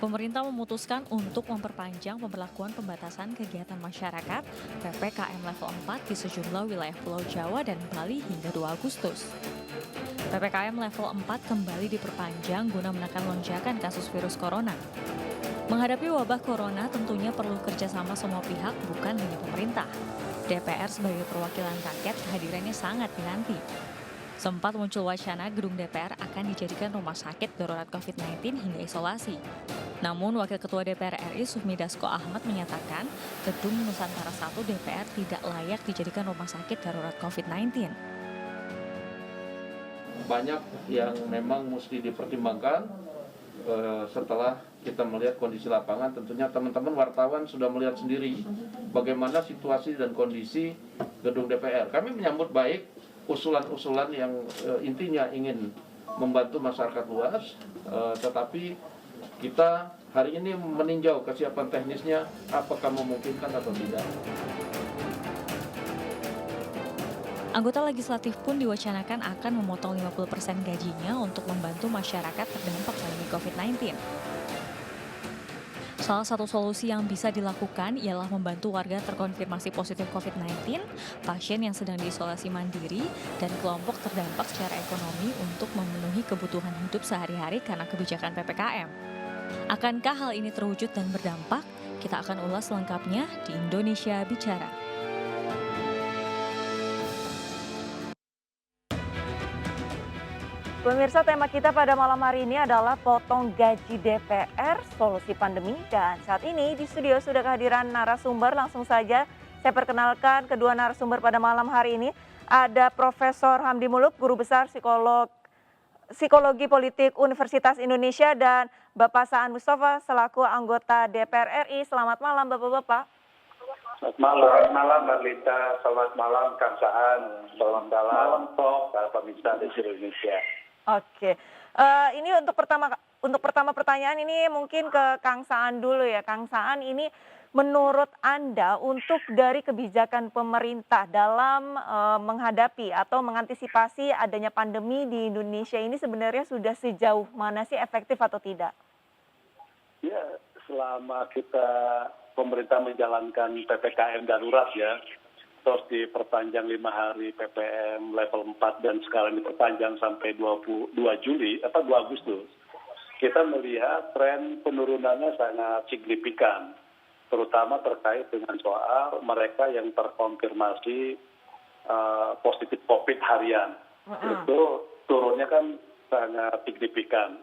Pemerintah memutuskan untuk memperpanjang pemberlakuan pembatasan kegiatan masyarakat (PPKM level 4) di sejumlah wilayah Pulau Jawa dan Bali hingga 2 Agustus. PPKM level 4 kembali diperpanjang guna menekan lonjakan kasus virus corona. Menghadapi wabah corona tentunya perlu kerjasama semua pihak, bukan hanya pemerintah. DPR sebagai perwakilan rakyat kehadirannya sangat dinanti. Sempat muncul wacana gedung DPR akan dijadikan rumah sakit darurat COVID-19 hingga isolasi. Namun, Wakil Ketua DPR RI Sufmi Dasko Ahmad menyatakan gedung Nusantara 1 DPR tidak layak dijadikan rumah sakit darurat COVID-19. Banyak yang memang mesti dipertimbangkan setelah kita melihat kondisi lapangan. Tentunya teman-teman wartawan sudah melihat sendiri bagaimana situasi dan kondisi gedung DPR. Kami menyambut baik usulan-usulan yang intinya ingin membantu masyarakat luas, tetapi kita hari ini meninjau kesiapan teknisnya apakah memungkinkan atau tidak. Anggota legislatif pun diwacanakan akan memotong 50% gajinya untuk membantu masyarakat terdampak pandemi COVID-19. Salah satu solusi yang bisa dilakukan ialah membantu warga terkonfirmasi positif COVID-19, pasien yang sedang diisolasi mandiri, dan kelompok terdampak secara ekonomi untuk memenuhi kebutuhan hidup sehari-hari karena kebijakan PPKM. Akankah hal ini terwujud dan berdampak? Kita akan ulas lengkapnya di Indonesia Bicara. Pemirsa, tema kita pada malam hari ini adalah potong gaji DPR, solusi pandemi. Dan saat ini di studio sudah kehadiran narasumber. Langsung saja saya perkenalkan kedua narasumber pada malam hari ini. Ada Profesor Hamdi Muluk, Guru Besar Psikologi Politik Universitas Indonesia, dan Bapak Saan Mustafa selaku anggota DPR RI. Selamat malam Bapak-Bapak. Selamat malam Mbak Lita, selamat malam Kang Saan, selamat malam para pemirsa di seluruh Indonesia. Oke, ini untuk pertama pertanyaan ini mungkin ke Kang Saan dulu ya. Kang Saan, ini menurut Anda untuk dari kebijakan pemerintah dalam menghadapi atau mengantisipasi adanya pandemi di Indonesia ini sebenarnya sudah sejauh mana sih, efektif atau tidak? Ya, selama pemerintah menjalankan PPKM darurat ya, terus diperpanjang 5 hari PPM level 4 dan sekarang diperpanjang sampai 2 Agustus, kita melihat tren penurunannya sangat signifikan, terutama terkait dengan soal mereka yang terkonfirmasi positif COVID harian. Itu turunnya kan sangat signifikan.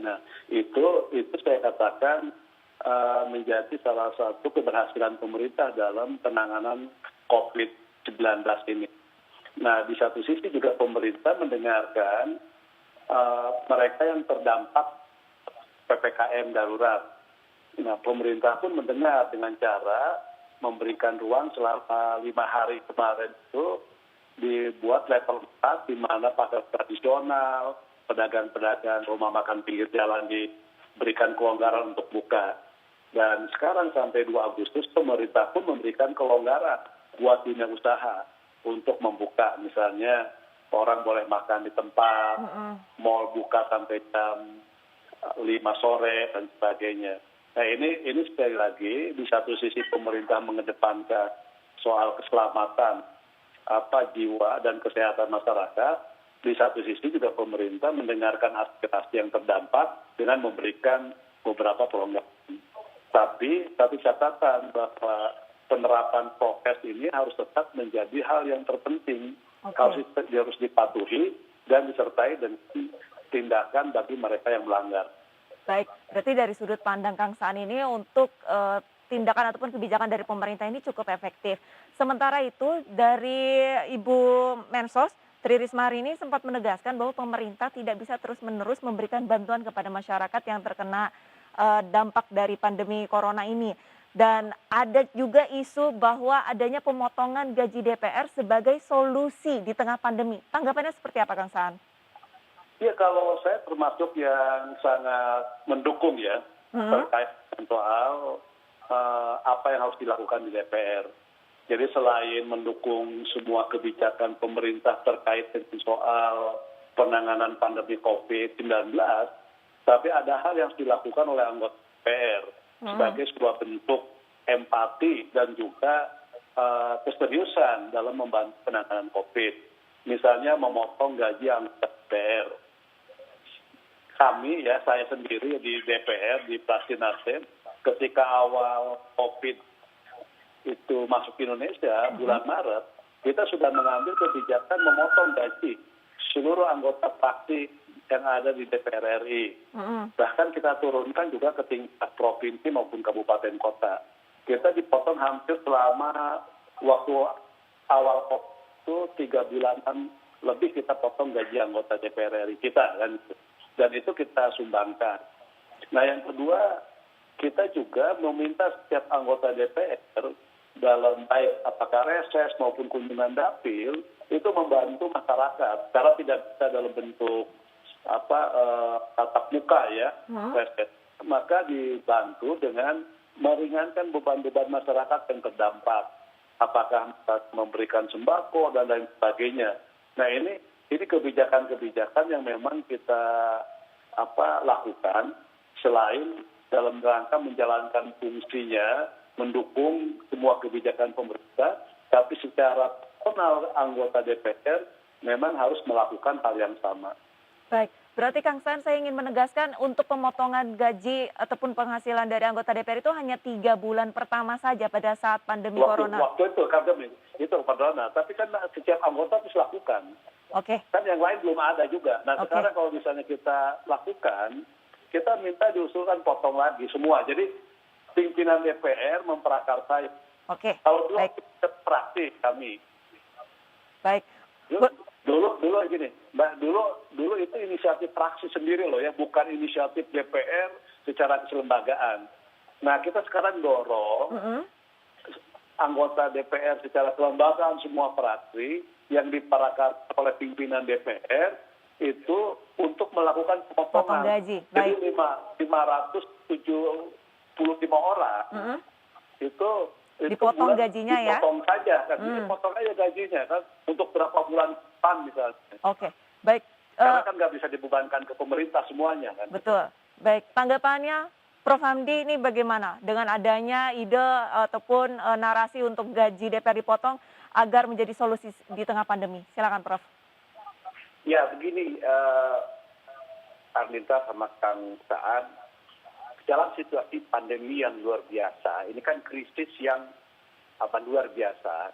Nah, itu saya katakan menjadi salah satu keberhasilan pemerintah dalam penanganan COVID-19 ini. Nah, di satu sisi juga pemerintah mendengarkan mereka yang terdampak PPKM darurat. Nah, pemerintah pun mendengar dengan cara memberikan ruang selama 5 hari kemarin itu dibuat level 4, di mana pasar tradisional, pedagang-pedagang rumah makan pinggir jalan diberikan kelonggaran untuk buka. Dan sekarang sampai 2 Agustus pemerintah pun memberikan kelonggaran buat dunia usaha untuk membuka. Misalnya orang boleh makan di tempat, mal buka sampai jam 5 sore dan sebagainya. Nah, ini sekali lagi di satu sisi pemerintah mengedepankan soal keselamatan jiwa dan kesehatan masyarakat. Di satu sisi juga pemerintah mendengarkan aspirasi yang terdampak dengan memberikan beberapa pelonggaran. Tapi catatan bahwa penerapan prokes ini harus tetap menjadi hal yang terpenting. Harus dipatuhi dan disertai dengan tindakan bagi mereka yang melanggar. Baik, berarti dari sudut pandang Kang Saan ini untuk tindakan ataupun kebijakan dari pemerintah ini cukup efektif. Sementara itu dari Ibu Mensos Tri Risma hari ini sempat menegaskan bahwa pemerintah tidak bisa terus-menerus memberikan bantuan kepada masyarakat yang terkena dampak dari pandemi corona ini. Dan ada juga isu bahwa adanya pemotongan gaji DPR sebagai solusi di tengah pandemi. Tanggapannya seperti apa, Kang Saan? Ya, kalau saya termasuk yang sangat mendukung ya terkait dengan soal apa yang harus dilakukan di DPR. Jadi selain mendukung semua kebijakan pemerintah terkait dengan soal penanganan pandemi COVID-19, Tapi ada hal yang harus dilakukan oleh anggota DPR sebagai sebuah bentuk empati dan juga keseriusan dalam membantu penanganan COVID. Misalnya memotong gaji anggota DPR. Kami ya, saya sendiri di DPR, di fraksi Nasdem, ketika awal COVID itu masuk ke Indonesia, bulan Maret, kita sudah mengambil kebijakan memotong gaji seluruh anggota fraksi yang ada di DPR RI. Bahkan kita turunkan juga ke tingkat provinsi maupun kabupaten kota. Kita dipotong hampir selama waktu awal COVID itu 3 bulanan lebih kita potong gaji anggota DPR RI kita kan. Dan itu kita sumbangkan. Nah yang kedua, kita juga meminta setiap anggota DPR dalam baik apakah reses maupun kunjungan dapil itu membantu masyarakat karena tidak bisa dalam bentuk tatap muka ya, reses. Maka dibantu dengan meringankan beban-beban masyarakat yang terdampak. Apakah memberikan sembako dan lain sebagainya. Nah ini kebijakan-kebijakan yang memang kita lakukan selain dalam rangka menjalankan fungsinya, mendukung semua kebijakan pemerintah, tapi secara personal anggota DPR memang harus melakukan hal yang sama. Baik, berarti Kang Saan saya ingin menegaskan untuk pemotongan gaji ataupun penghasilan dari anggota DPR itu hanya 3 bulan pertama saja pada saat pandemi corona. Waktu itu pandemi, itu corona. Tapi kan setiap anggota harus lakukan. Oke. Kan yang lain belum ada juga. Nah sekarang kalau misalnya kita lakukan, kita minta diusulkan potong lagi semua. Jadi pimpinan DPR memprakarsai. Oke. Kalau dulu Baik. praktis kami. Baik. Dulu gini, Mbak, dulu itu inisiatif fraksi sendiri loh ya, bukan inisiatif DPR secara kelembagaan. Nah kita sekarang dorong anggota DPR secara kelembagaan semua fraksi yang diprakarsai oleh pimpinan DPR itu untuk melakukan pemotongan. Potong gaji. Jadi Baik. 575 orang itu Dipotong gajinya ya? Dipotong saja kan, dipotong aja gajinya kan untuk berapa bulan depan misalnya. Oke, baik. Karena kan nggak bisa dibebankan ke pemerintah semuanya kan. Betul. Baik, tanggapannya Prof. Hamdi ini bagaimana dengan adanya ide ataupun narasi untuk gaji DPR dipotong agar menjadi solusi di tengah pandemi? Silakan Prof. Ya begini, Arlinta sama Kang Saan, dalam situasi pandemi yang luar biasa, ini kan krisis yang luar biasa,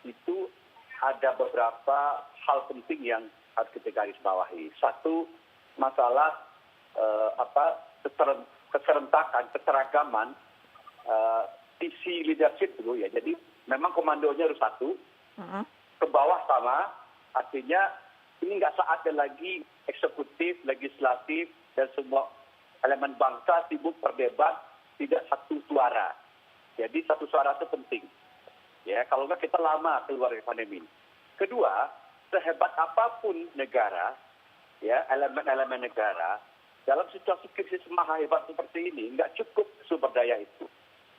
itu ada beberapa hal penting yang harus kita garis bawahi. Satu, masalah keserentakan, keseragaman visi leadership dulu ya. Jadi memang komandonya harus satu, ke bawah sama, artinya ini nggak saatnya lagi eksekutif, legislatif, dan semua elemen bangsa sibuk berdebat tidak satu suara. Jadi satu suara itu penting. Ya, kalau nggak kita lama keluar dari pandemi. Kedua, sehebat apapun negara, ya elemen-elemen negara, dalam situasi krisis maha hebat seperti ini nggak cukup sumber daya itu.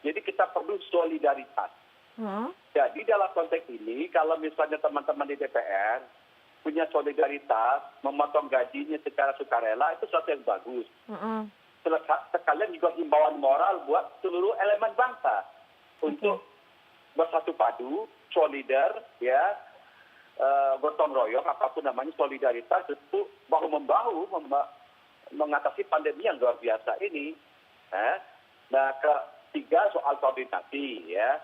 Jadi kita perlu solidaritas. Jadi dalam konteks ini, kalau misalnya teman-teman di DPR punya solidaritas, memotong gajinya secara sukarela, itu sesuatu yang bagus. Sekalian juga himbauan moral buat seluruh elemen bangsa untuk bersatu padu, solidar, ya, gotong royong, apapun namanya solidaritas, itu bahu-membahu mengatasi pandemi yang luar biasa ini. Nah, ketiga soal koordinasi, ya,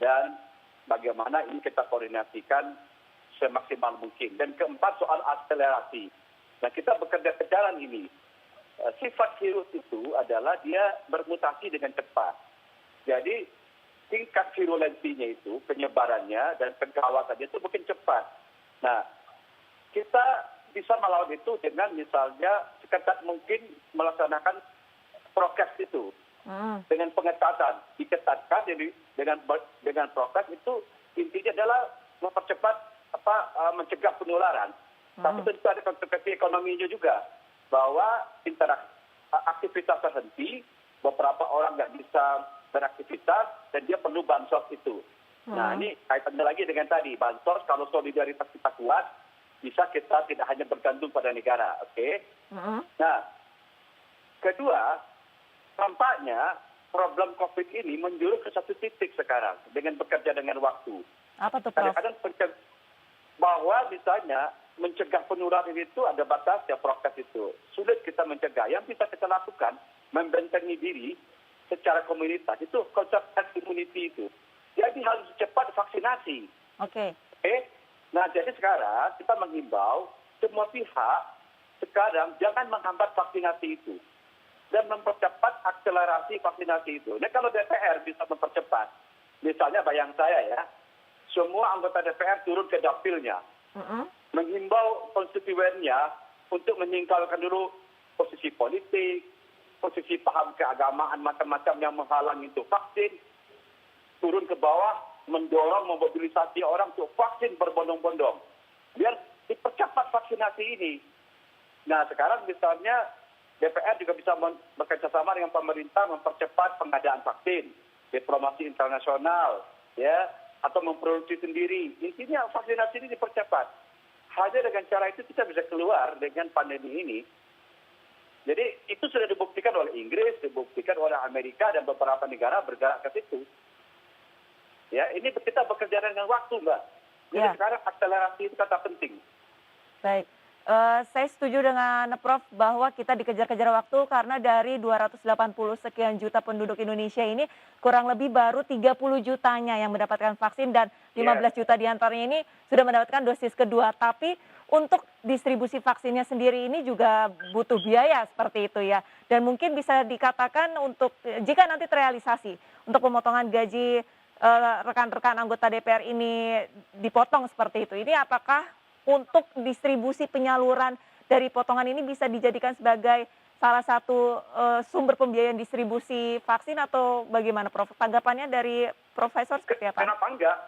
dan bagaimana ini kita koordinasikan semaksimal mungkin. Dan keempat soal akselerasi. Nah, kita bekerja ke jalan ini. Sifat virus itu adalah dia bermutasi dengan cepat. Jadi tingkat virulensinya itu, penyebarannya dan pengawasannya itu mungkin cepat. Nah, kita bisa melawan itu dengan misalnya seketat mungkin melaksanakan prokes itu. Dengan pengetatan, diketatkan jadi dengan prokes itu intinya adalah mempercepat mencegah penularan. Tapi tentu ada konsekuensi ekonominya juga. Bahwa aktivitas terhenti, beberapa orang nggak bisa beraktivitas, dan dia perlu bansos itu. Nah ini kaitannya lagi dengan tadi, bansos kalau solidaritas kita kuat, bisa kita tidak hanya bergantung pada negara, oke? Nah, Kedua, tampaknya problem COVID ini menjurus ke satu titik sekarang dengan bekerja dengan waktu. Apa tuh, Prof? Kadang-kadang bahwa misalnya mencegah penularan itu ada batasnya, prokes itu. Sulit kita mencegah. Yang bisa kita lakukan, membentengi diri secara komunitas. Itu konsep herd immunity itu. Jadi harus cepat vaksinasi. Oke. Nah, jadi sekarang kita menghimbau semua pihak sekarang jangan menghambat vaksinasi itu. Dan mempercepat akselerasi vaksinasi itu. Nah, kalau DPR bisa mempercepat, misalnya bayang saya ya, semua anggota DPR turun ke dapilnya, menghimbau konstituennya untuk meninggalkan dulu posisi politik, posisi paham keagamaan macam-macam yang menghalang itu vaksin, turun ke bawah, mendorong, memobilisasi orang untuk vaksin berbondong-bondong. Biar dipercepat vaksinasi ini. Nah, sekarang misalnya DPR juga bisa bekerja sama dengan pemerintah mempercepat pengadaan vaksin, diplomasi internasional, ya, atau memproduksi sendiri. Intinya vaksinasi ini dipercepat. Hanya dengan cara itu kita bisa keluar dengan pandemi ini. Jadi itu sudah dibuktikan oleh Inggris, dibuktikan oleh Amerika dan beberapa negara bergerak ke situ. Ya, ini kita bekerja dengan waktu, Mbak. Jadi sekarang akselerasi itu kata penting. Baik. Saya setuju dengan Prof bahwa kita dikejar-kejar waktu karena dari 280 sekian juta penduduk Indonesia ini kurang lebih baru 30 jutanya yang mendapatkan vaksin dan 15 juta diantaranya ini sudah mendapatkan dosis kedua. Tapi untuk distribusi vaksinnya sendiri ini juga butuh biaya seperti itu ya. Dan mungkin bisa dikatakan untuk jika nanti terrealisasi untuk pemotongan gaji rekan-rekan anggota DPR ini dipotong seperti itu. Ini apakah untuk distribusi penyaluran dari potongan ini bisa dijadikan sebagai salah satu sumber pembiayaan distribusi vaksin atau bagaimana, Prof? Tanggapannya dari Profesor seperti apa? Kenapa enggak?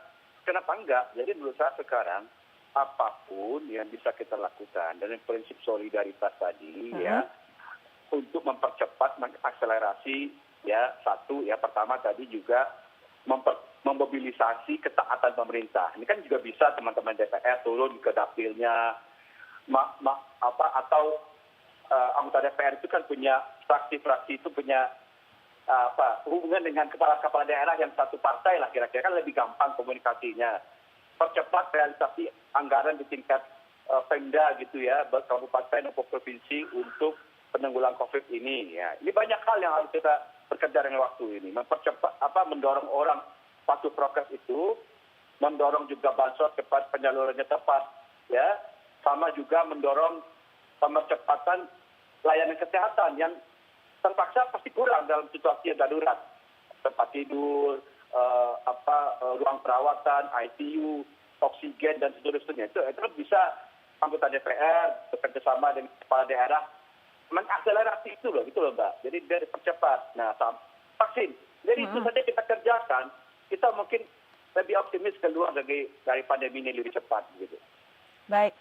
Kenapa enggak? Jadi menurut saya sekarang apapun yang bisa kita lakukan dari prinsip solidaritas tadi ya untuk mempercepat, mengakselerasi ya satu ya pertama tadi juga memobilisasi ketaatan pemerintah. Ini kan juga bisa teman-teman DPR turun ke dapilnya, atau anggota DPR itu kan punya fraksi-fraksi itu punya hubungan dengan kepala-kepala daerah yang satu partai lah kira-kira kan lebih gampang komunikasinya. Percepat realisasi anggaran di tingkat Pemda gitu ya, kabupaten atau provinsi untuk penanggulangan COVID ini. Ya, ini banyak hal yang harus kita bekerja dengan waktu ini, mempercepat mendorong orang patuh prokes itu, mendorong juga bansos cepat penyalurannya tepat, ya, sama juga mendorong percepatan layanan kesehatan yang terpaksa pasti kurang dalam situasi yang darurat, tempat tidur, ruang perawatan, ICU, oksigen dan seterusnya itu bisa anggota DPR bekerja sama dengan kepala daerah mengakselerasi itu loh, gitu loh Mbak. Jadi dari percepat. Nah, vaksin. Jadi itu saja kita kerjakan, kita mungkin lebih optimis keluar dari pandemi ini lebih cepat, gitu. Baik.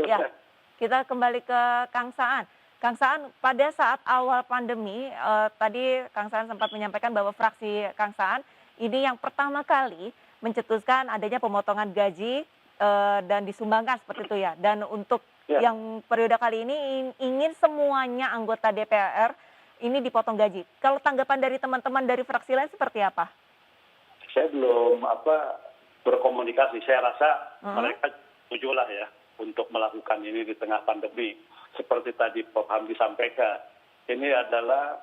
Ya, kita kembali ke Kang Saan. Kang Saan, pada saat awal pandemi, tadi Kang Saan sempat menyampaikan bahwa fraksi Kang Saan ini yang pertama kali mencetuskan adanya pemotongan gaji dan disumbangkan seperti itu ya. Dan untuk yang periode kali ini ingin semuanya anggota DPR ini dipotong gaji. Kalau tanggapan dari teman-teman dari fraksi lain seperti apa? Saya belum berkomunikasi. Saya rasa mereka setuju lah ya untuk melakukan ini di tengah pandemi. Seperti tadi Prof. Hamdi sampaikan, ini adalah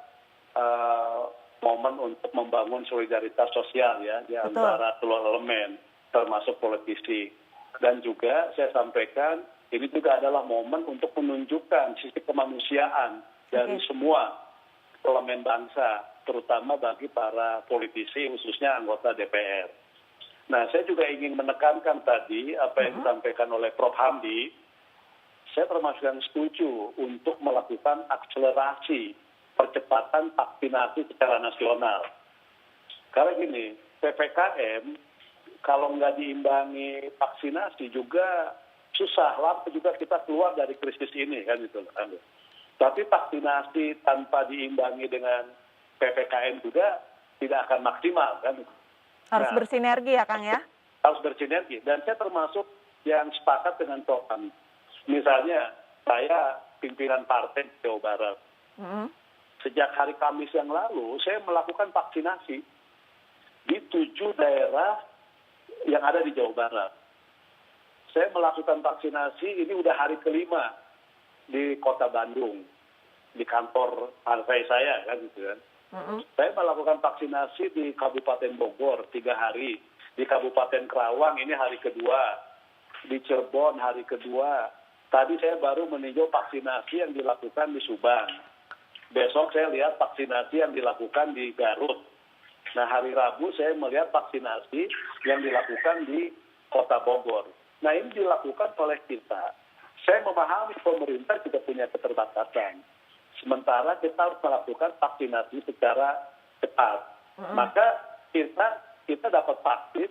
momen untuk membangun solidaritas sosial ya di antara seluruh elemen, termasuk politisi. Dan juga saya sampaikan, ini juga adalah momen untuk menunjukkan sisi kemanusiaan dari semua elemen bangsa, terutama bagi para politisi, khususnya anggota DPR. Nah, saya juga ingin menekankan tadi apa yang disampaikan oleh Prof. Hamdi. Saya termasuk yang setuju untuk melakukan akselerasi percepatan vaksinasi secara nasional. Karena gini, PPKM kalau nggak diimbangi vaksinasi juga susah, lama juga kita keluar dari krisis ini kan gitu. Tapi vaksinasi tanpa diimbangi dengan PPKM juga tidak akan maksimal kan. Harus bersinergi ya Kang ya? Harus bersinergi. Dan saya termasuk yang sepakat dengan Prof. Misalnya saya pimpinan partai Jawa Barat. Mm-mm. Sejak hari Kamis yang lalu, saya melakukan vaksinasi di 7 daerah yang ada di Jawa Barat. Saya melakukan vaksinasi ini udah hari kelima di Kota Bandung, di kantor partai saya kan gitu kan. Saya melakukan vaksinasi di Kabupaten Bogor 3 hari, di Kabupaten Kerawang ini hari kedua, di Cirebon hari kedua. Tadi saya baru meninjau vaksinasi yang dilakukan di Subang. Besok saya lihat vaksinasi yang dilakukan di Garut. Nah, hari Rabu saya melihat vaksinasi yang dilakukan di Kota Bogor. Nah, ini dilakukan oleh kita. Saya memahami pemerintah juga punya keterbatasan. Sementara kita harus melakukan vaksinasi secara cepat. Maka kita dapat vaksin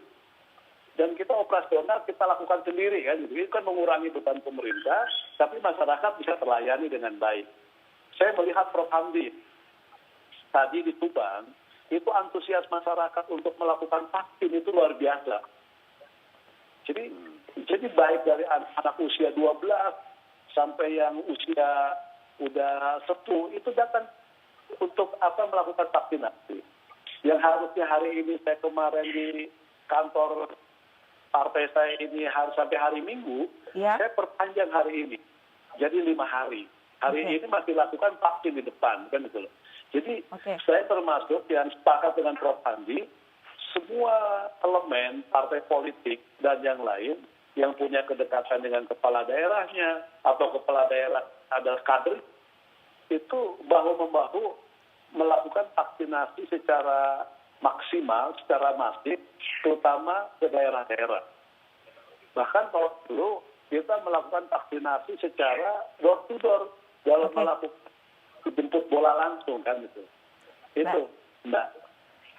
dan kita operasional kita lakukan sendiri kan. Itu kan mengurangi beban pemerintah, tapi masyarakat bisa terlayani dengan baik. Saya melihat Prof. Hamdi tadi di Subang, itu antusias masyarakat untuk melakukan vaksin itu luar biasa. Jadi baik dari anak usia 12 sampai yang usia udah sepuh itu datang untuk melakukan vaksinasi. Yang harusnya hari ini saya kemarin di kantor partai saya ini harus sampai hari Minggu, saya perpanjang hari ini. Jadi 5 hari. Hari ini masih lakukan vaksin di depan, kan gitu loh. Jadi saya termasuk yang sepakat dengan Prof. Andi, semua elemen partai politik dan yang lain yang punya kedekatan dengan kepala daerahnya atau kepala daerah adalah kader, itu bahu-membahu melakukan vaksinasi secara maksimal, secara masif, terutama ke daerah-daerah. Bahkan kalau dulu kita melakukan vaksinasi secara door to door, dalam melakukan jemput bola langsung kan gitu. Itu, Mbak.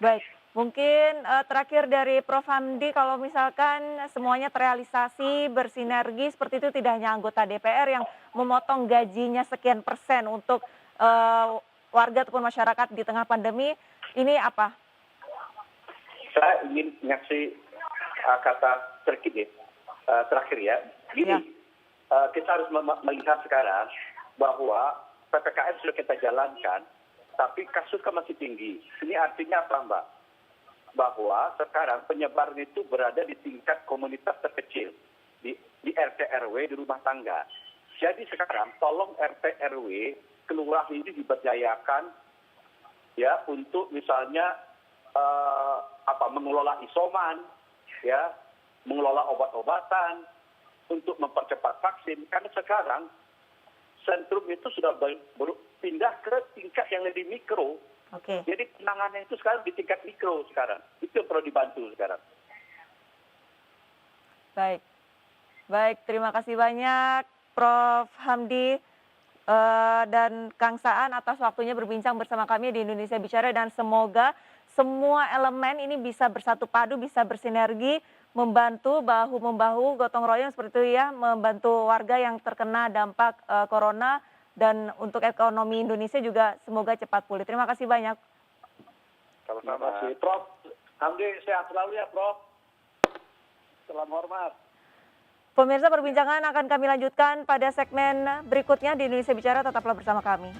Baik, mungkin terakhir dari Prof. Hamdi, kalau misalkan semuanya terrealisasi, bersinergi seperti itu, tidak hanya anggota DPR yang memotong gajinya sekian persen untuk warga ataupun masyarakat di tengah pandemi, ini apa? Saya ingin ngasih kata terakhir ya. Gini, kita harus melihat sekarang bahwa PPKM sudah kita jalankan, tapi kasus kan masih tinggi. Ini artinya apa, Mbak? Bahwa sekarang penyebaran itu berada di tingkat komunitas terkecil, di RT RW, di rumah tangga. Jadi sekarang tolong RT RW, kelurahan ini diberdayakan ya untuk misalnya mengelola isoman, ya, mengelola obat-obatan untuk mempercepat vaksin. Karena sekarang sentrum itu sudah pindah ke tingkat yang lebih mikro. Jadi penanganannya itu sekarang di tingkat mikro sekarang. Itu yang perlu dibantu sekarang. Baik, terima kasih banyak Prof. Hamdi dan Kang Saan atas waktunya berbincang bersama kami di Indonesia Bicara, dan semoga semua elemen ini bisa bersatu padu, bisa bersinergi, membantu bahu-membahu, gotong royong seperti itu ya, membantu warga yang terkena dampak corona, dan untuk ekonomi Indonesia juga semoga cepat pulih. Terima kasih banyak. Terima kasih. Prof. Hamdi sehat selalu ya, Prof. Salam hormat. Pemirsa, perbincangan akan kami lanjutkan pada segmen berikutnya di Indonesia Bicara, tetaplah bersama kami.